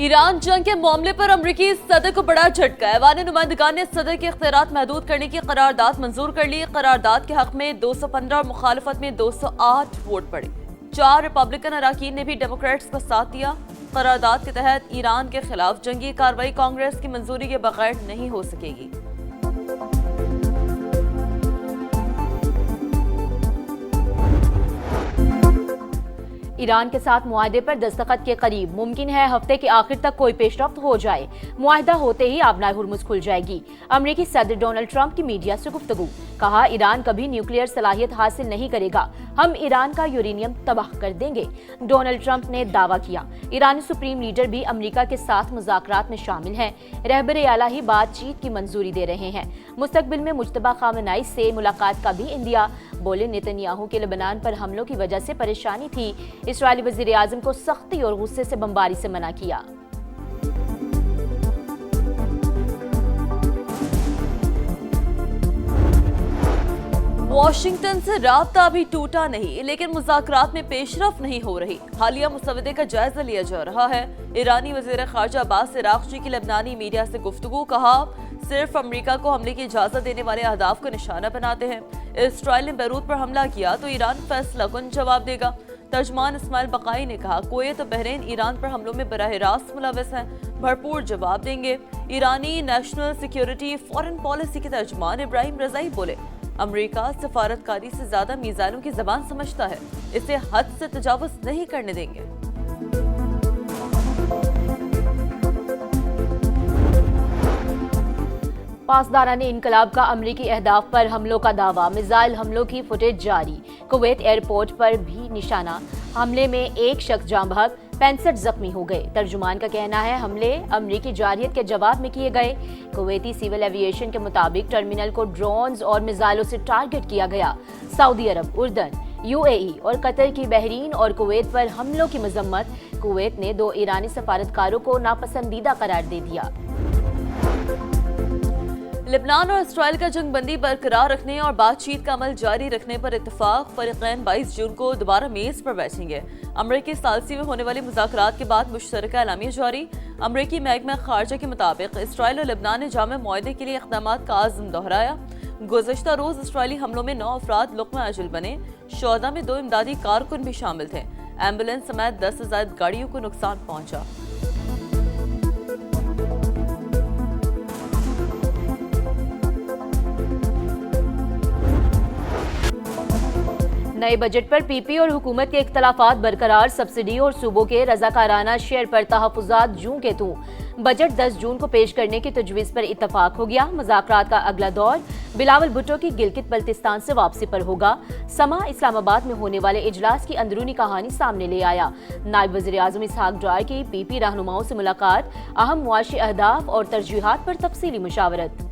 Iran जंग के मामले पर अमरीकी सदर को बड़ा झटका। ऐवान नुमाइंदगान ने सदर के इख्तियारात महदूद करने की करारदाद मंजूर कर ली। करारदाद के हक में 215 और मुखालफत में 208 वोट पड़े। 4 रिपब्लिकन अराकीन ने भी डेमोक्रेट्स का साथ दिया। करारदाद के तहत ईरान के खिलाफ जंगी कार्रवाई कांग्रेस की मंजूरी के बगैर नहीं हो सकेगी। ईरान के साथ मुआहदे पर दस्तखत के करीब, मुमकिन है हफ्ते के आखिर तक कोई पेशरफ्त हो जाए। मुआहदा होते ही आबनाए हुर्मुज खुल जाएगी। अमेरिकी सदर डोनाल्ड ट्रंप की मीडिया से गुफ्तगू, कहा ईरान कभी न्यूक्लियर सलाहियत हासिल नहीं करेगा, हम ईरान का यूरेनियम तबाह कर देंगे। डोनाल्ड ट्रंप ने दावा किया। ईरानी सुप्रीम लीडर भी अमेरिका के साथ मुज़ाकरात में शामिल हैं। रहबर आला ही बातचीत की मंजूरी दे रहे हैं। मुस्तकबिल में मुज्तबा खामेनेई से मुलाकात का भी इंदिया। बोले नेतन्याहू के लेबनान पर हमलों की वजह से परेशानी थी। इस्राएली वज़ीर आज़म को सख्ती और गुस्से से बमबारी से मना किया। वाशिंगटन से राब्ता अभी टूटा नहीं, लेकिन मुज़ाकरात में पेशरफ नहीं हो रही। हालिया मुसवदे का जायजा लिया जा रहा है। ईरानी वज़ीर ख़ारजा अब्बास इराक़ची की लेबनानी मीडिया से गुफ्तगू, कहा सिर्फ अमेरिका को हमले की इजाज़त देने वाले अहदाफ को निशाना बनाते हैं। इसराइल ने बैरूत पर हमला किया तो ईरान फैसला कुन जवाब देगा। तर्जमान इस्माइल बकाई ने कहा कुवैत और बहरीन ईरान पर हमलों में बराह रास्त मुलव्वस हैं, भरपूर जवाब देंगे। ईरानी नेशनल सिक्योरिटी फॉरेन पॉलिसी के तर्जमान इब्राहिम रज़ाई बोले अमेरिका सफारतकारी से ज्यादा मीज़ानों की ज़बान समझता है, इसे हद से तजावुज़ नहीं करने देंगे। पासदारान इनकलाब का अमरीकी अहदाफ पर हमलों का दावा, मिसाइल हमलों की फुटेज जारी। कुवैत एयरपोर्ट पर भी निशाना, हमले में एक शख्स जाँ बहक, 65 जख्मी हो गए। तर्जुमान का कहना है हमले अमरीकी जारहियत के जवाब में किए गए। कुवैती सिविल एविएशन के मुताबिक टर्मिनल को ड्रोन्स और मिसाइलों से टारगेट किया गया। सऊदी अरब, उर्दन, UAE और कतर की बहरीन और कुवैत पर हमलों की मजम्मत। कुवैत ने 2 ईरानी सफारतकारों को नापसंदीदा करार दे दिया। लेबनान और इसराइल का जंगबंदी बरकरार रखने और बातचीत का अमल जारी रखने पर इत्तफाक। फरीक़ैन 22 जून को दोबारा मेज पर बैठेंगे। अमरीकी सालसी में होने वाली मुज़ाकरात के बाद मुश्तरका एलामिया जारी। अमरीकी महकमा खारजा के मुताबिक इसराइल और लेबनान ने जामे मुआहदे के लिए इक़दामात का आज़म दोहराया। गुज़श्ता रोज़ इसराइली हमलों में 9 अफराद लुक़्मा अजल बने। शोहदा में 2 इमदादी कारकुन भी शामिल थे। एम्बुलेंस समेत 10 से ज़ायद गाड़ियों को नुकसान पहुंचा। नए बजट पर PP और हुकूमत के इख्तलाफात बरकरार। सब्सिडी और सूबों के रजाकाराना शेयर पर तहफ़्फ़ुज़ात जूं के तूं। बजट 10 जून को पेश करने की तजवीज़ पर इत्तफाक हो गया। मुज़ाकरात का अगला दौर बिलावल भुट्टो की गिलगित बल्तिस्तान से वापसी पर होगा। समा इस्लामाबाद में होने वाले इजलास की अंदरूनी कहानी सामने ले आया। नायब वज़ीर आज़म इसहाक डार की PP रहनुमाओं से मुलाकात, अहम मुआशी अहदाफ और तरजीहात पर तफसीली मुशावरत।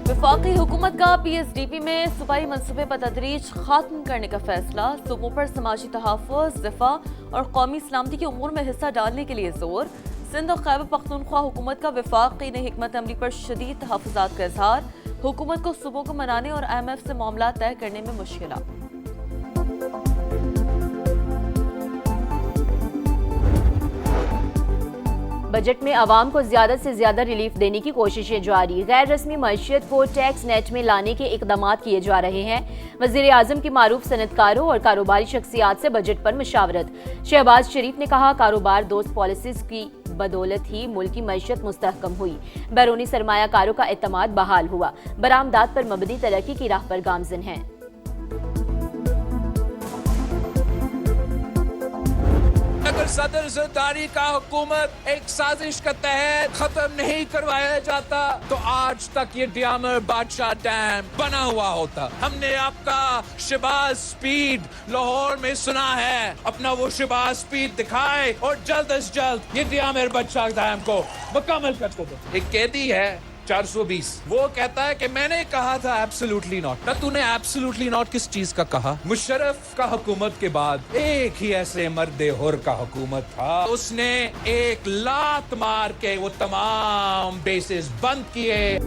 वफाकी हुकूमत का PSDP में सूबाई मनसूबे पर तदरीज खात्म करने का फैसला। सूबों पर समाजी तहफ़्फ़ुज़, दिफ़ा और कौमी सलामती के उमूर में हिस्सा डालने के लिए जोर। सिंध और खैबर पख्तूनख्वा हुकूमत का वफाकी ने हिकमत अमली पर शदीद तहफ़्फ़ुज़ात का इजहार। हुकूमत को सूबों को मनाने और IMF से मामला तय करने में मुश्किलात। बजट में आवाम को ज्यादा से ज्यादा रिलीफ देने की कोशिशें जारी। गैर रस्मी मईशत को टैक्स नेट में लाने के इकदाम किए जा रहे हैं। वज़ीर आज़म की मारूफ सनतकारों और कारोबारी शख्सियात से बजट पर मुशावरत। शहबाज शरीफ ने कहा कारोबार दोस्त पॉलिसीज की बदौलत ही मुल्क की मईशत मुस्तहकम हुई। बैरूनी सरमायाकारों का एतमाद बहाल हुआ। बरामदात पर मबनी तरक्की की राह पर गामजन हैं। अगर सदर ज़रदारी का हुकूमत एक साजिश के तहत खत्म नहीं करवाया जाता तो आज तक ये डियामर बादशाह डैम बना हुआ होता। हमने आपका शहबाज स्पीड लाहौर में सुना है, अपना वो शहबाज स्पीड दिखाए और जल्द अज जल्द ये डियामर बादशाह डैम को मुकम्मल कर दो। एक कैदी है 420, वो कहता है कि मैंने कहा था एब्सोल्युटली नॉट। ना तूने एब्सोल्युटली नॉट किस चीज का कहा? मुशर्रफ का हुकूमत के बाद एक ही ऐसे मर्दे हुर का हुकूमत था, उसने एक लात मार के वो तमाम बेसिस बंद किए।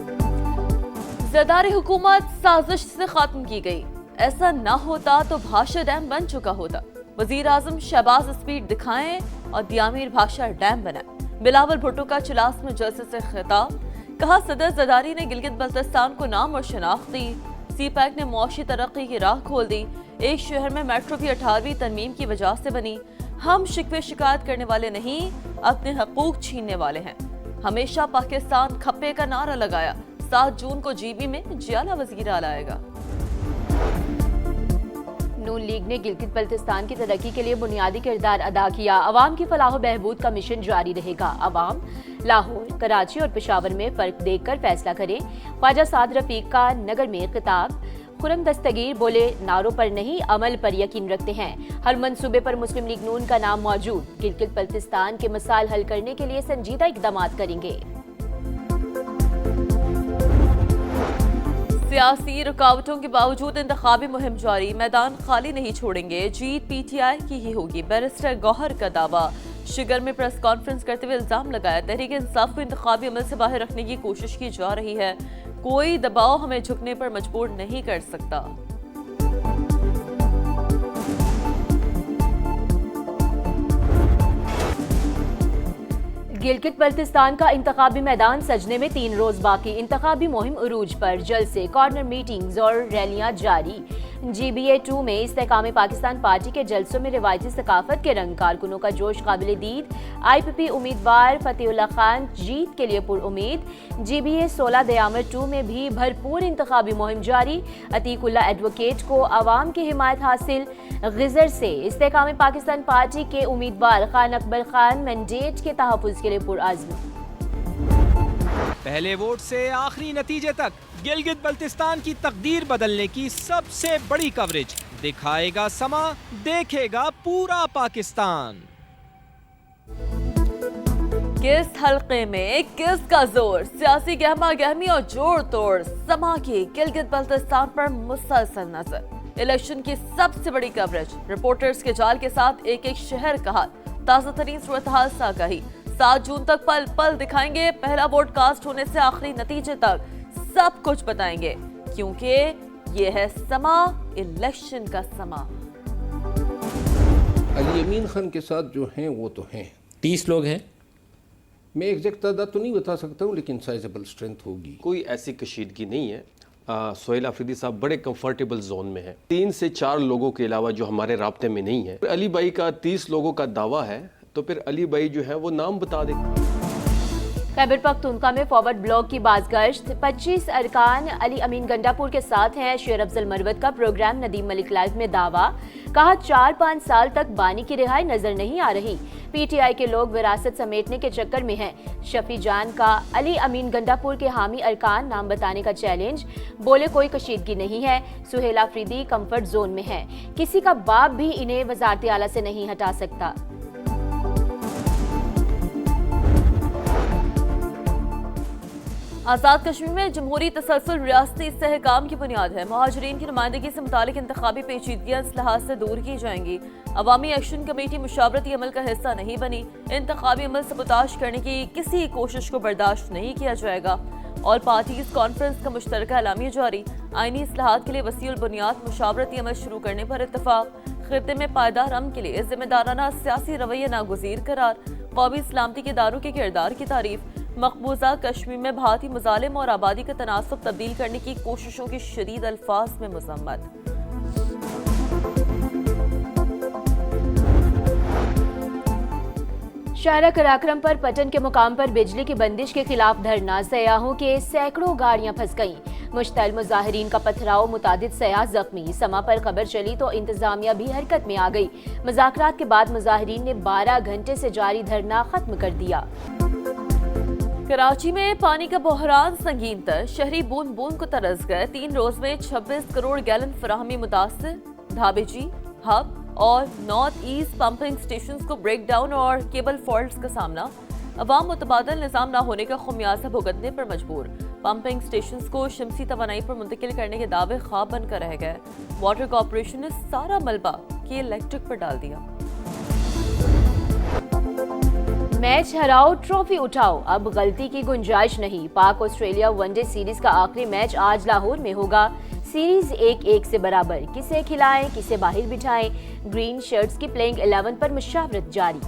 ज़रदारी हुकूमत साजिश से खत्म की गई। ऐसा ना होता तो भाषा डैम बन चुका होता। वजीर आजम शहबाज स्पीड दिखाएं और दियामीर भाषा डैम बनाए। बिलावल भुट्टो का चिलास में जलसे से खिताब, कहा सदर जरदारी ने गिलगित बल्तिस्तान को नाम और शनाख्त दी। सी पैक ने मुआशी तरक्की की राह खोल दी। एक शहर में मेट्रो भी 18वीं तरमीम की वजह से बनी। हम शिकवे शिकायत करने वाले नहीं, अपने हकूक छीनने वाले हैं। हमेशा पाकिस्तान खप्पे का नारा लगाया। 7 जून को जीबी में जियाला वजीरा लाएगा। नून लीग ने गिलगित बल्तिस्तान की तरक्की के लिए बुनियादी किरदार अदा किया। अवाम की फलाह बहबूद का मिशन जारी रहेगा। अवाम लाहौर, कराची और पेशावर में फर्क देखकर फैसला करें। ख्वाजा साद रफीक का नगर में खिताब। खुरम दस्तगीर बोले, नारों पर नहीं अमल पर यकीन रखते हैं। हर मंसूबे पर मुस्लिम लीग नून का नाम मौजूद। गिलगित बल्तिस्तान के मसाइल हल करने के लिए संजीदा इकदाम करेंगे। सियासी रुकावटों के बावजूद इंतखाबी मुहिम जारी, मैदान खाली नहीं छोड़ेंगे। जीत पीटीआई की ही होगी, बैरिस्टर गौहर का दावा। शिगर में प्रेस कॉन्फ्रेंस करते हुए इल्जाम लगाया, तहरीक इंसाफ को इंतखाबी अमल से बाहर रखने की कोशिश की जा रही है। कोई दबाव हमें झुकने पर मजबूर नहीं कर सकता। गिलगित बल्तिस्तान का इंतखाबी मैदान सजने में 3 रोज बाकी। इंतखाबी मुहिम उरूज पर, जलसे, कॉर्नर मीटिंग्स और रैलियां जारी। GBA 2 में इस्तेकाम पाकिस्तान पार्टी के जलसों में रिवायती सकाफत के रंग, कारकुनों का जोश काबिल दीद। IPP उम्मीदवार फतेहुल्लाह खान जीत के लिए पुरउम्मीद। GBA 16 दयामर 2 में भी भरपूर इंतखाबी मुहिम जारी। अतीकुल्लाह एडवोकेट को आवाम की हिमायत हासिल। गिजर से इस्तेकाम पाकिस्तान पार्टी के उम्मीदवार खान अकबर खान मैंडेट के तहफ़्फ़ुज़ के लिए पुरआज़्म। पहले वोट से आखिरी नतीजे तक गिलगित बल्तिस्तान की तकदीर बदलने की सबसे बड़ी कवरेज दिखाएगा समा, देखेगा पूरा पाकिस्तान। किस हल्के में किसका जोर, सियासी गहमा गहमी और जोड़ तोड़ समा की गिलगित बल्तिस्तान पर मुसलसल नजर। इलेक्शन की सबसे बड़ी कवरेज, रिपोर्टर्स के जाल के साथ एक एक शहर का हाल, ताज़ा तरीन सूरत हाल आगाही। 7 जून तक पल पल दिखाएंगे, पहला वोट कास्ट होने से आखिरी नतीजे तक सब कुछ बताएंगे, क्योंकि ये है समा, इलेक्शन का समा। अली अमीन खान के साथ जो हैं वो तो हैं 30 लोग हैं। मैं एग्जैक्ट तादाद तो नहीं बता सकता हूँ, लेकिन साइजेबल स्ट्रेंथ होगी। कोई ऐसी कशीदगी नहीं है। सोहेल आफरीदी साहब बड़े कंफर्टेबल जोन में हैं। 3 से 4 लोगों के अलावा जो हमारे राब्ते में नहीं है। अली भाई का 30 लोगों का दावा है, तो फिर अली भाई जो है वो नाम बता दे। खैबर पख्तूनख्वा में फॉरवर्ड ब्लॉक की बाज़गश्त, 25 अरकान अली अमीन गंडापुर के साथ हैं। शेर अफजल मरवत का प्रोग्राम नदीम मलिक लाइव में दावा, कहा 4-5 साल तक बानी की रिहाई नजर नहीं आ रही। PTI के लोग विरासत समेटने के चक्कर में हैं। शफी जान का अली अमीन गंडापुर के हामी अरकान नाम बताने का चैलेंज, बोले कोई कशीदगी नहीं है। सुहेल आफरीदी कंफर्ट जोन में है, किसी का बाप भी इन्हें वजारत आला से नहीं हटा सकता। आज़ाद कश्मीर में जमहूरी तसलसल रियासती इस्तेहकाम की बुनियाद है। मुहाजिरीन की नुमाइंदगी से मुतालिक इंतखाबी पेचीदगियां इस लिहाज से दूर की जाएंगी। अवामी एक्शन कमेटी मुशावरती अमल का हिस्सा नहीं बनी। इंतखाबी अमल सबूताश करने की किसी कोशिश को बर्दाश्त नहीं किया जाएगा। ऑल पार्टीज कॉन्फ्रेंस का मुश्तरका एलामिया जारी। आईनी इस्लाहात के लिए वसीउल बुनियाद मुशावरती अमल शुरू करने पर इत्तफाक। खित्ते में पायदार अमन के लिए जिम्मेदाराना सियासी रवैया नागुज़ीर करार। कौमी सलामती के इदारों के किरदार की तारीफ। मकबूजा कश्मीर में भारतीय मुजालिम और आबादी का तनासब तब्दील करने की कोशिशों की शदीद अल्फाज में मजम्मत। शाहरा कराक्रम पर पटन के मुकाम पर बिजली की बंदिश के खिलाफ धरना, सयाहों के सैकड़ों गाड़ियां फंस गईं। मुश्तल मुजाहिरीन का पथराव, मुतादिद सयाह जख्मी। समा पर खबर चली तो इंतजामिया भी हरकत में आ गई। मुज़ाकरात के बाद मुजाहिरीन ने 12 घंटे से जारी धरना खत्म कर दिया। कराची में पानी का बहरान संगीन तर, शहरी बूंद बूंद को तरस गए। 3 रोज में 26 करोड़ गैलन फराहमी मुतासिर। ढाबेजी, हब और नॉर्थ ईस्ट पंपिंग स्टेशंस को ब्रेक डाउन और केबल फॉल्ट्स का सामना। अवाम मुतबादल निज़ाम न होने का खुमियाजा भुगतने पर मजबूर। पंपिंग स्टेशंस को शमसी तवानाई पर मुंतकिल करने के दावे ख्वाब बनकर रह गए। वाटर कॉर्पोरेशन ने सारा मलबा के इलेक्ट्रिक पर डाल दिया। मैच हराओ, ट्रॉफी उठाओ, अब गलती की गुंजाइश नहीं। पाक ऑस्ट्रेलिया वनडे सीरीज का आखिरी मैच आज लाहौर में होगा। सीरीज 1-1 से बराबर। किसे खिलाएं किसे बाहर बिठाएं, ग्रीन शर्ट्स की प्लेइंग 11 पर मुशावरत जारी।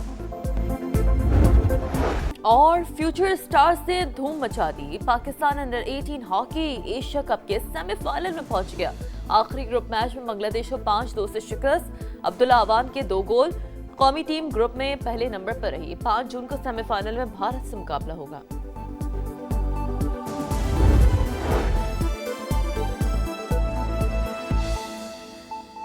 और फ्यूचर स्टार्स ने धूम मचा दी। Pakistan under 18 hockey Asia cup के सेमीफाइनल में पहुंच गया। आखिरी ग्रुप मैच में बांग्लादेश को 5-2 से शिकस्त। अब्दुल्ला अवान के 2 गोल। कौमी टीम ग्रुप में पहले नंबर पर रही। 5 जून को सेमीफाइनल में भारत से मुकाबला होगा।